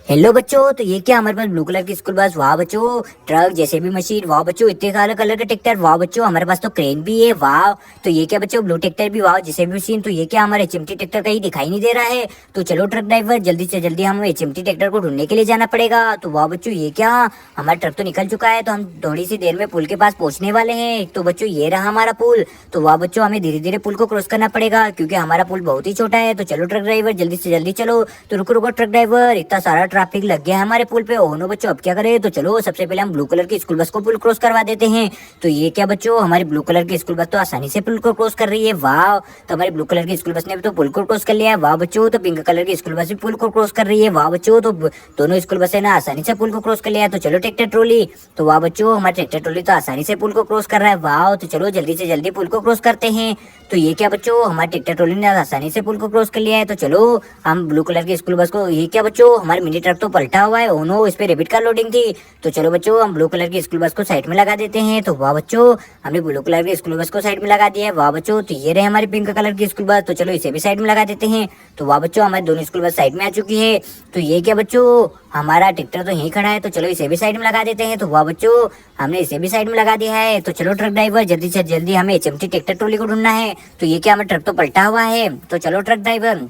Hello बच्चों, तो ये क्या हमारे पास ब्लू कलर की स्कूल बस। वाह बच्चों, ट्रक जैसे भी मशीन। वाह बच्चों, इतने सारे कलर के ट्रैक्टर। वाह बच्चों, हमारे पास तो क्रेन भी है। वाह, तो ये क्या बच्चों, ब्लू ट्रैक्टर भी। वाह, जैसे भी मशीन। तो ये क्या हमारे एचएमटी ट्रैक्टर कहीं दिखाई नहीं दे रहा है। तो चलो ट्रक ड्राइवर, जल्दी से जल्दी हम एचएमटी ट्रैक्टर को ढूंढने के लिए जाना पड़ेगा। तो वाह बच्चों, ये क्या, हमारा ट्रक तो निकल चुका है। तो हम थोड़ी सी देर में पुल के पास पहुंचने वाले हैं। तो बच्चों, ये रहा हमारा पुल। तो वाह बच्चों, हमें धीरे धीरे पुल को क्रॉस करना पड़ेगा क्योंकि हमारा पुल बहुत ही छोटा है। तो चलो ट्रक ड्राइवर, जल्दी से जल्दी चलो। तो रुको रुको ट्रक ड्राइवर, इतना सारा ट्रैफिक लग गया है हमारे पुल पे। ओह नो बच्चों, अब क्या करें। तो चलो सबसे पहले हम ब्लू कलर की स्कूल बस को पुल क्रॉस करवा देते हैं। तो ये क्या बच्चों, हमारी ब्लू कलर की स्कूल बस तो आसानी से पुल को क्रॉस कर रही है। वाह, तो हमारी ब्लू कलर की स्कूल बस ने भी तो पुल को क्रॉस कर लिया है। वाह बच्चों, तो पिंक कलर की स्कूल बस भी पुल को क्रॉस कर रही है। वाह बच्चों, तो दोनों स्कूल बसें ना आसानी से पुल को क्रॉस कर लिया है। तो चलो ट्रैक्टर ट्रॉली। तो वाह बच्चों, हमारा ट्रैक्टर ट्रॉली तो आसानी से पुल को क्रॉस कर रहा है। वाह, तो चलो जल्दी से जल्दी पुल को क्रॉस करते हैं। तो ये क्या बच्चों, हमारे ट्रैक्टर ट्रॉली ने आसानी से पुल को क्रॉस कर लिया है। तो चलो हम ब्लू कलर की स्कूल बस को, ये क्या बच्चों, हमारी मिनी ट्रक तो पलटा हुआ है। ओह नो, इस पे रेबिट कार लोडिंग थी। तो चलो बच्चों, हम ब्लू कलर की स्कूल बस को साइड में लगा देते हैं। तो वाह बच्चों, हमने ब्लू कलर की स्कूल बस को साइड में लगा दिया है। वाह बच्चों, तो ये रहे हमारी पिंक कलर की स्कूल बस। तो चलो इसे भी साइड में लगा देते हैं। तो वाह बच्चों, हमारी दोनों स्कूल बस साइड में आ चुकी है। तो ये क्या बच्चों, हमारा ट्रैक्टर तो यहीं खड़ा है। तो चलो इसे भी साइड में लगा देते हैं। तो वाह बच्चों, हमने इसे भी साइड में लगा दिया है। तो चलो ट्रक ड्राइवर, जल्दी से जल्दी हमें एचएमटी ट्रैक्टर ट्रॉली को ढूंढना है। तो ये क्या, हमारा ट्रक तो पलटा हुआ है। तो चलो ट्रक ड्राइवर।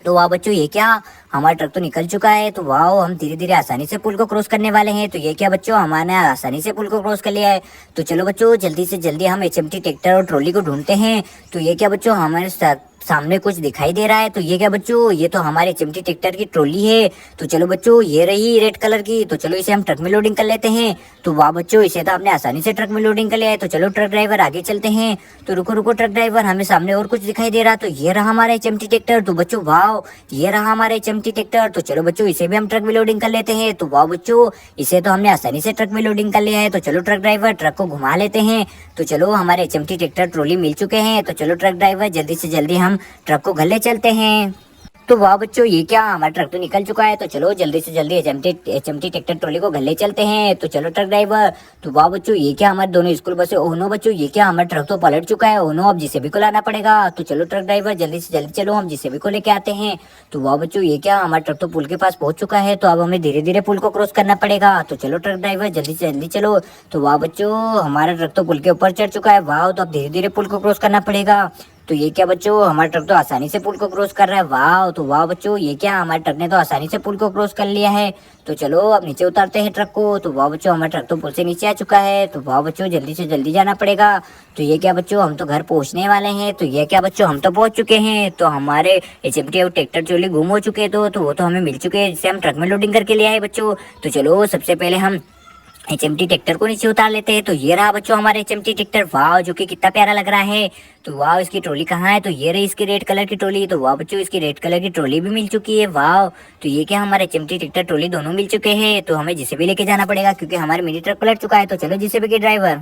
तो वाह बच्चों, ये क्या, हमारा ट्रक तो निकल चुका है। तो वाह, हम धीरे धीरे आसानी से पुल को क्रॉस करने वाले हैं। तो ये क्या बच्चों, हमारे आसानी से पुल को क्रॉस कर लिया है। तो चलो बच्चों, जल्दी से जल्दी हम एचएमटी ट्रैक्टर और ट्रॉली को ढूंढते हैं। तो ये क्या बच्चों, हमारे सामने कुछ दिखाई दे रहा है। तो ये क्या बच्चों, ये तो हमारे एचएमटी ट्रैक्टर की ट्रॉली है। तो चलो बच्चों, ये रही रेड कलर की। तो चलो इसे हम ट्रक में लोडिंग कर लेते हैं। तो वाह बच्चों, इसे तो आपने आसानी से ट्रक में लोडिंग कर लिया है। तो चलो ट्रक ड्राइवर, आगे चलते हैं। तो रुको रुको ट्रक ड्राइवर, हमें सामने और कुछ दिखाई दे रहा। तो ये रहा हमारा एचएमटी ट्रैक्टर। तो बच्चों वाह, ये रहा हमारा एचएमटी ट्रैक्टर। तो चलो बच्चों, इसे भी हम ट्रक में लोडिंग कर लेते हैं। तो वाह बच्चों, इसे तो हमने आसानी से ट्रक में लोडिंग कर लिया है। तो चलो ट्रक ड्राइवर, ट्रक को घुमा लेते हैं। तो चलो हमारे एचएमटी ट्रैक्टर ट्रॉली मिल चुके हैं। तो चलो ट्रक ड्राइवर, जल्दी से जल्दी हम ट्रक को घर ले चलते हैं। तो वाह बच्चों, ये क्या, हमारा ट्रक तो निकल चुका है। तो चलो जल्दी से जल्दी एचएमटी ट्रैक्टर ट्रॉली को घर ले चलते हैं। तो चलो ट्रक ड्राइवर। तो वाह बच्चों, ये क्या, हमारे दोनों स्कूल बसें। ओह नो बच्चों, ये क्या, हमारा ट्रक तो पलट चुका है। ओह नो, अब जिसे भी को लाना पड़ेगा। तो चलो ट्रक ड्राइवर, जल्दी से जल्दी चलो, हम जिसे भी को लेके आते हैं। तो वाह बच्चों, ये क्या, हमारा ट्रक तो पुल के पास पहुंच चुका है। तो अब हमें धीरे धीरे पुल को क्रॉस करना पड़ेगा। तो चलो ट्रक ड्राइवर, जल्दी से जल्दी चलो। तो वाह बच्चों, हमारा ट्रक तो पुल के ऊपर चढ़ चुका है। वाह, तो अब धीरे धीरे पुल को क्रॉस करना पड़ेगा। तो ये क्या बच्चों, हमारा ट्रक तो आसानी से पुल को क्रॉस कर रहा है। वाह, तो वाह बच्चों, ये क्या, हमारे ट्रक ने तो आसानी से पुल को क्रॉस कर लिया है। तो चलो अब नीचे उतारते हैं ट्रक को। तो वाह बच्चों, हमारा ट्रक तो पुल से नीचे आ चुका है। तो वाह बच्चों, जल्दी से जल्दी जाना पड़ेगा। तो ये क्या बच्चों, हम तो घर पहुंचने वाले हैं। तो ये क्या बच्चों, हम तो पहुंच चुके हैं। तो हमारे एचएमटी और ट्रैक्टर ट्रॉली गुम हो चुके हैं। तो वो तो हमें मिल चुके हैं, जिसे हम ट्रक में लोडिंग करके ले आए बच्चों। तो चलो सबसे पहले हम एचएमटी ट्रैक्टर को नीचे उतार लेते हैं। तो ये रहा बच्चों हमारा एचएमटी ट्रैक्टर। वाह, जो कि कितना प्यारा लग रहा है। तो वाह, इसकी ट्रॉली कहाँ है। तो ये रही इसकी रेड कलर की ट्रॉली। तो वाह बच्चों, इसकी रेड कलर की ट्रॉली भी मिल चुकी है। वाह, तो ये क्या, हमारे एचएमटी ट्रैक्टर ट्रॉली दोनों मिल चुके हैं। तो हमें जिसे भी लेके जाना पड़ेगा क्योंकि हमारे मिनी ट्रक पलट चुका है। तो चलो जिसे भी के ड्राइवर।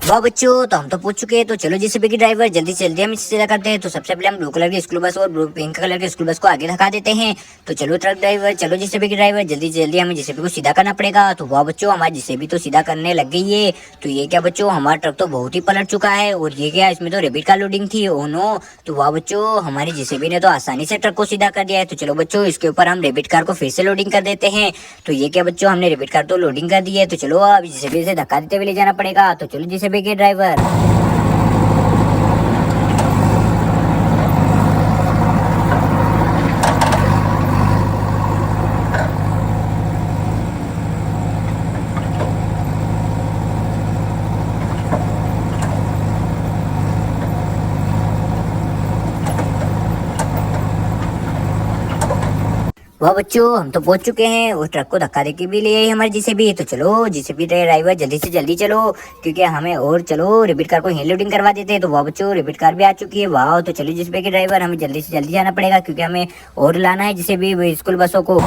वाह बच्चों, तो हम तो पूछ चुके हैं। तो चलो जेसीबी की ड्राइवर, जल्दी से जल्दी हम इसे सीधा करते हैं। तो सबसे पहले हम ब्लू कलर की स्कूल बस और पिंक कलर की स्कूल बस को आगे धका देते हैं। तो चलो ट्रक ड्राइवर, चलो जेसीबी की ड्राइवर, जल्दी से जल्दी हमें जेसीबी को सीधा करना पड़ेगा। तो वाह बच्चों, हमारी जेसीबी तो सीधा करने लग गई है। तो ये क्या बच्चों, हमारा ट्रक तो बहुत ही पलट चुका है। और ये क्या, इसमें तो रेबिट कार लोडिंग थी। ओह नो, तो वाह बच्चों, हमारी जेसीबी ने तो आसानी से ट्रक को सीधा कर दिया है। तो चलो बच्चों, इसके ऊपर हम रेबिट कार को फिर से लोडिंग कर देते हैं। तो ये क्या बच्चों, हमने रेबिट कार तो लोडिंग कर दी है। तो चलो अब जेसीबी से धक्का देते हुए ले जाना पड़ेगा। तो चलो जेसीबी के ड्राइवर। वाह बच्चों, हम तो पहुंच चुके हैं। उस ट्रक को धक्का देके भी ले आई हमारे जेसीबी। तो चलो जेसीबी ड्राइवर, जल्दी से जल्दी चलो क्योंकि हमें और चलो रेबिट कार को यहीं लोडिंग करवा देते हैं। तो वाह बच्चों, रेबिट कार भी आ चुकी है। वाह, तो चलो जेसीबी के ड्राइवर, हमें जल्दी से जल्दी जाना पड़ेगा क्योंकि हमें और लाना है जेसीबी स्कूल बसों को।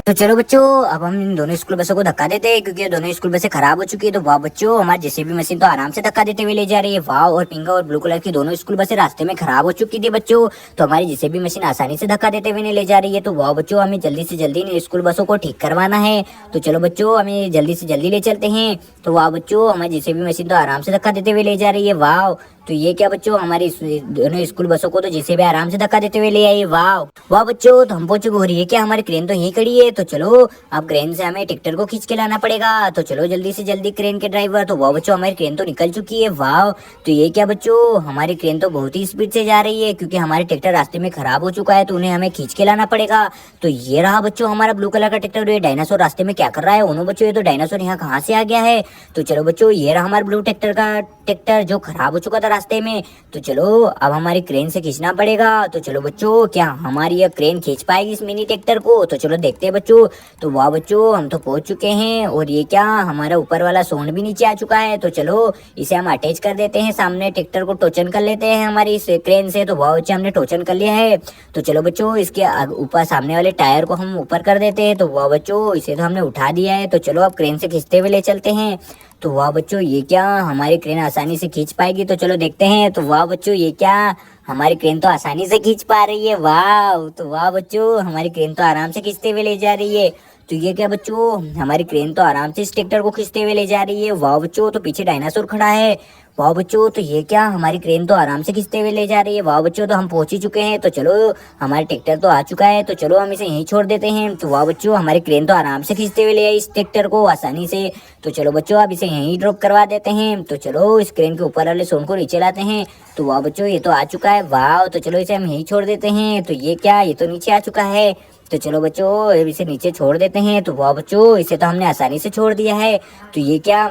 तो चलो बच्चों, अब हम इन दोनों स्कूल बसों को धक्का देते हैं क्योंकि ये दोनों स्कूल बसें खराब हो चुकी है। तो वाह बच्चों, हमारी जेसीबी मशीन तो आराम से धक्का देते हुए ले जा रही है। वाह, और पिंक और ब्लू कलर की दोनों स्कूल बसें रास्ते में खराब हो चुकी थी बच्चों, तो हमारी जेसीबी मशीन आसानी से धक्का देते हुए नहीं ले जा रही है। तो वाह बच्चों, हमें जल्दी से जल्दी इन स्कूल बसों को ठीक करवाना है। तो चलो बच्चों, हमें जल्दी से जल्दी ले चलते हैं। तो वाह बच्चों, हमारी जेसीबी मशीन तो आराम से धक्का देते हुए ले जा रही है। वाह, तो ये क्या बच्चों, हमारी दोनों स्कूल बसों को तो जेसीबी आराम से धक्का देते हुए ले आई। वाह वाह बच्चों, तो हम पहुंच चुके। हो रही है क्या, हमारी क्रेन तो यहीं खड़ी है। तो चलो, अब क्रेन से हमें ट्रैक्टर को खींच के लाना पड़ेगा। तो चलो जल्दी से जल्दी क्रेन के ड्राइवर। तो वाह बच्चों, हमारी क्रेन तो निकल चुकी है। वाह, तो ये क्या बच्चों, हमारी क्रेन तो बहुत ही स्पीड से जा रही है क्योंकि हमारे ट्रैक्टर रास्ते में खराब हो चुका है, तो उन्हें हमें खींच के लाना पड़ेगा। तो ये रहा बच्चों हमारा ब्लू कलर का ट्रैक्टर। ये डायनासोर रास्ते में क्या कर रहा है? ओनो बच्चों, ये तो डायनासोर यहाँ कहाँ से आ गया है? तो चलो बच्चों, ये रहा हमारा ब्लू ट्रैक्टर का ट्रैक्टर जो खराब हो चुका था रास्ते में। तो चलो, अब हमारी क्रेन से खींचना पड़ेगा। तो चलो बच्चों, क्या हमारी ये क्रेन खींच पाएगी इस मिनी ट्रैक्टर को? तो चलो देखते हैं बच्चों। तो वाह बच्चों, हम तो पहुंच चुके हैं और ये क्या, हमारा ऊपर वाला सोंड भी नीचे आ चुका है। तो चलो, इसे हम अटैच कर देते हैं, सामने ट्रैक्टर को टोचन कर लेते हैं हमारी इस क्रेन से। तो वाह बच्चों, हमने टोचन कर लिया है। तो चलो बच्चों, इसके ऊपर सामने वाले टायर को हम ऊपर कर देते हैं। तो वाह बच्चों, इसे तो हमने उठा दिया है। तो चलो, अब क्रेन से खींचते हुए ले चलते हैं। तो वाह बच्चों, ये क्या, हमारी क्रेन आसानी से खींच पाएगी? तो चलो देखते हैं। तो वाह बच्चों, ये क्या, हमारी क्रेन तो आसानी से खींच पा रही है। वाह, तो वाह बच्चों, हमारी क्रेन तो आराम से खींचते हुए ले जा रही है। तो ये क्या बच्चों, हमारी क्रेन तो आराम से इस ट्रैक्टर को खींचते हुए ले जा रही है। वाह बच्चों, तो पीछे डायनासोर खड़ा है। वाह बच्चों, तो ये क्या, हमारी क्रेन तो आराम से खींचते हुए ले जा रही है। वाह बच्चों, तो हम पहुंच ही चुके हैं। तो चलो, हमारा ट्रैक्टर तो आ चुका है। तो चलो, हम इसे यहीं छोड़ देते हैं। तो वाह बच्चों, हमारी क्रेन तो आराम से खींचते हुए ले आई इस ट्रैक्टर को आसानी से। तो चलो बच्चों, अब इसे यहीं ड्रॉप करवा देते हैं। तो चलो, इस क्रेन के ऊपर वाले सोन को नीचे लाते हैं। तो वाह बच्चों, ये तो आ चुका है। वाह, तो चलो इसे हम यहीं छोड़ देते हैं। तो ये क्या, ये तो नीचे आ चुका है। तो चलो बच्चों, इसे नीचे छोड़ देते हैं। तो वाह बच्चों, इसे तो हमने आसानी से छोड़ दिया है। तो ये क्या,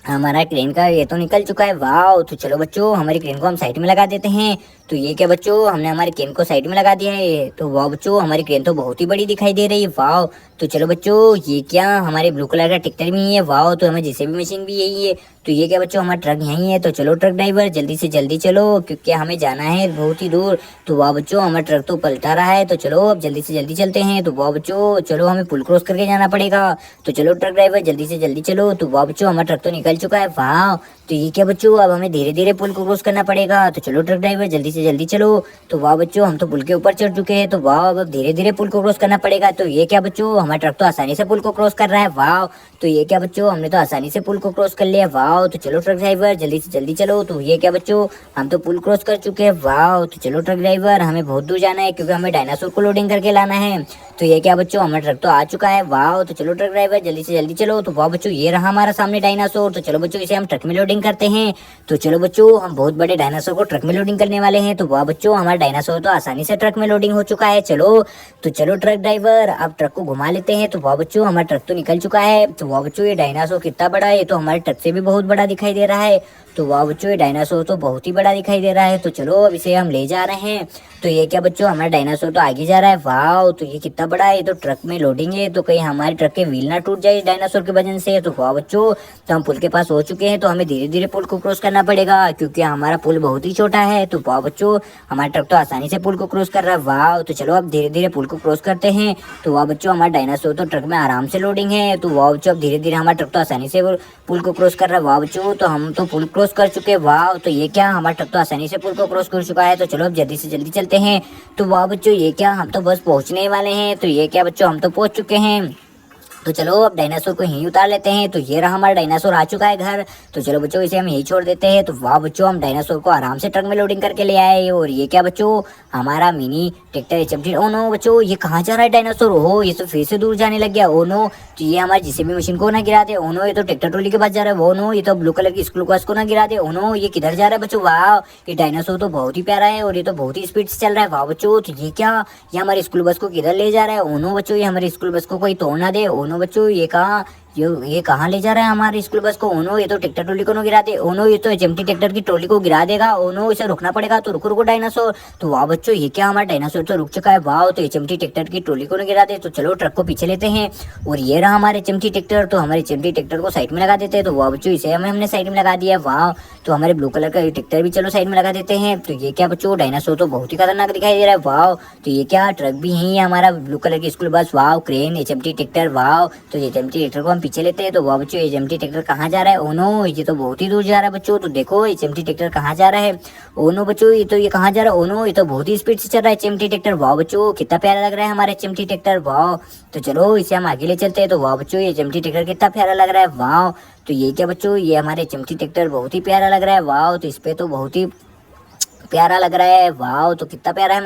हमारा क्रेन का ये तो निकल चुका है। वाह, तो चलो बच्चों, हमारी क्रेन को हम साइड में लगा देते हैं। तो ये क्या बच्चों, हमने हमारी क्रेन को साइड में लगा दिया है। तो वाह बच्चों, हमारी क्रेन तो बहुत ही बड़ी दिखाई दे रही है। वाह, तो चलो बच्चों, ये क्या, हमारे ब्लू कलर का ट्रैक्टर भी है। वाह, तो हमें जेसीबी मशीन भी यही है। तो ये क्या बच्चों, हमारा ट्रक यहीं है। तो चलो ट्रक ड्राइवर, जल्दी से जल्दी चलो क्योंकि हमें जाना है बहुत ही दूर। तो वाह बच्चों, हमारा ट्रक तो पलटा रहा है। तो चलो, अब जल्दी से जल्दी चलते हैं। तो वाह बच्चों, चलो, हमें पुल क्रॉस करके जाना पड़ेगा। तो चलो ट्रक ड्राइवर, जल्दी से जल्दी चलो। तो वाह बच्चों, हमारा ट्रक तो निकल चुका है। वाह, तो ये क्या बच्चों, अब हमें धीरे धीरे पुल को क्रॉस करना पड़ेगा। तो चलो ट्रक ड्राइवर, जल्दी से जल्दी चलो। तो वाह बच्चों, हम तो पुल के ऊपर चढ़ चुके हैं। तो वाह, अब धीरे धीरे पुल को क्रॉस करना पड़ेगा। तो ये क्या बच्चों, हमारा ट्रक तो आसानी से पुल को क्रॉस कर रहा है। वाह, तो ये क्या बच्चों, हमने तो आसानी से पुल को क्रॉस कर लिया। वाह, तो चलो ट्रक ड्राइवर, जल्दी से जल्दी चलो। तो ये क्या बच्चों, हम तो पुल क्रॉस कर चुके हैं। वाह, तो चलो ट्रक ड्राइवर, हमें बहुत दूर जाना है क्योंकि हमें डायनासोर को लोडिंग करके लाना है। तो ये क्या बच्चों, हमारा ट्रक तो आ चुका है। वाह, तो चलो ट्रक ड्राइवर, जल्दी से जल्दी चलो। तो वाह बच्चों, ये रहा हमारा सामने डायनासोर। तो चलो बच्चों, इसे हम ट्रक में लोडिंग करते हैं। तो चलो बच्चों, हम बहुत बड़े डायनासोर को ट्रक में लोडिंग करने वाले हैं। तो वाह बच्चों, हमारा डायनासोर तो आसानी से ट्रक में लोडिंग हो चुका है। चलो, तो चलो ट्रक ड्राइवर, अब ट्रक को घुमा लेते हैं। तो वाह बच्चों, हमारा ट्रक तो निकल चुका है। तो वाह बच्चों, ये डायनासोर कितना बड़ा है, ये तो हमारे ट्रक से भी बहुत बड़ा दिखाई दे रहा है। तो वाह बच्चों, ये डायनासोर तो बहुत ही बड़ा दिखाई दे रहा है। तो चलो, अब इसे हम ले जा रहे हैं। तो ये क्या बच्चों, हमारा डायनासोर तो आगे जा रहा है। वाह, तो ये कितना बड़ा है, ये तो ट्रक में लोडिंग है। तो कहीं हमारे ट्रक के व्हील ना टूट जाए इस डायनासोर की वजह से। तो वाह बच्चों, तो हम पुल के पास हो चुके हैं। तो हमें धीरे धीरे पुल को क्रॉस करना पड़ेगा क्योंकि हमारा पुल बहुत ही छोटा है। तो वाह बच्चों, हमारा ट्रक तो आसानी से पुल को क्रॉस कर रहा है। वाह, तो चलो अब धीरे धीरे पुल को क्रॉस करते हैं। तो वाह बच्चों, हमारा डायनासोर तो ट्रक में आराम से लोडिंग है। तो वाह बच्चों, अब धीरे धीरे हमारा ट्रक तो आसानी से पुल को क्रॉस कर रहा है। वाह बच्चों, तो हम तो पुल क्रॉस कर चुके हैं। वाह, तो ये क्या, हमारा ट्रक तो आसानी से पुल को क्रॉस कर चुका है। तो चलो अब जल्दी से जल्दी चलते हैं। तो वाह बच्चों, ये क्या, हम तो बस पहुंचने वाले हैं। तो ये क्या बच्चों, हम तो पहुंच चुके हैं। तो चलो, अब डायनासोर को यहीं उतार लेते हैं। तो ये रहा हमारा डायनासोर आ चुका है घर। तो चलो बच्चों, इसे हम यहीं छोड़ देते हैं। तो वाह बच्चों, हम डायनासोर को आराम से ट्रक में लोडिंग करके ले आए। और ये क्या बच्चों, हमारा mini tractor HMT. Oh no बच्चों, ये कहाँ जा रहा है डायनासोर? ओहो, ये तो फिर से दूर जाने लग गया। ओ नो, तो ये हमारी जेसीबी मशीन को ना गिरा दे। ओ नो, ये तो ट्रैक्टर ट्रॉली के पास जा रहा है। ओ नो, ये तो ब्लू कलर की स्कूल बस को ना गिरा दे। ओ नो, ये किधर जा रहा है बच्चों? वाह, ये डायनासोर तो बहुत ही प्यारा है और ये तो बहुत ही स्पीड से चल रहा है। वाह बच्चों, तो ये क्या, ये हमारी स्कूल बस को किधर ले जा रहा है? ओ नो बच्चों, ये हमारी स्कूल बस को कोई तोड़ ना दे। ओ नो बच्चों, ये कहाँ, ये कहाँ ले जा रहा है हमारे स्कूल बस को। ओनो ये तो ट्रैक्टर ट्रॉली को ना गिरा दे। ओनो ये तो एचएमटी ट्रैक्टर की ट्रॉली को गिरा देगा। ओनो इसे रुकना पड़ेगा। तो रुको रुको डायनासोर। तो वाह बच्चों ये क्या, हमारा डायनासोर तो रुक चुका है। वाह तो एचएमटी ट्रैक्टर की ट्रॉली को ना गिरा दे। तो चलो ट्रक को पीछे लेते हैं। और ये रहा हमारे एचएमटी ट्रैक्टर। तो हमारे एचएमटी ट्रैक्टर को साइड में लगा देते हैं। तो वाह बच्चों इसे हमने साइड में लगा दिया। वाह तो हमारे ब्लू कलर का ट्रैक्टर भी चलो साइड में लगा देते हैं। तो ये क्या बच्चों, डायनासोर तो बहुत ही खतरनाक दिखाई दे रहा है। वाह तो ये क्या, ट्रक भी है हमारा ब्लू कलर की स्कूल बस। वाह क्रेन एचएमटी ट्रैक्टर। वाह तो एचएमटी ट्रैक्टर को हम पीछे लेते हैं। तो वाह बच्चों एचएमटी ट्रैक्टर कहाँ जा रहा है। ओनो ये तो बहुत ही दूर जा रहा है बच्चों। तो देखो एचएमटी ट्रैक्टर कहाँ जा रहा है। ओनो बच्चों ये कहाँ जा रहा है। ओनो ये तो बहुत ही स्पीड से चल रहा है एचएमटी ट्रैक्टर। वाह बच्चों कितना प्यारा लग रहा है हमारा एचएमटी ट्रैक्टर। वाह तो चलो इसे हम आगे ले चलते हैं। तो वाह बच्चों ये एचएमटी ट्रैक्टर कितना प्यारा लग रहा है। वाह तो ये क्या बच्चों, ये हमारे एचएमटी ट्रैक्टर बहुत ही प्यारा लग रहा है। वाह तो इस पे तो बहुत ही प्यारा लग रहा है। वाह तो कितना प्यारा है।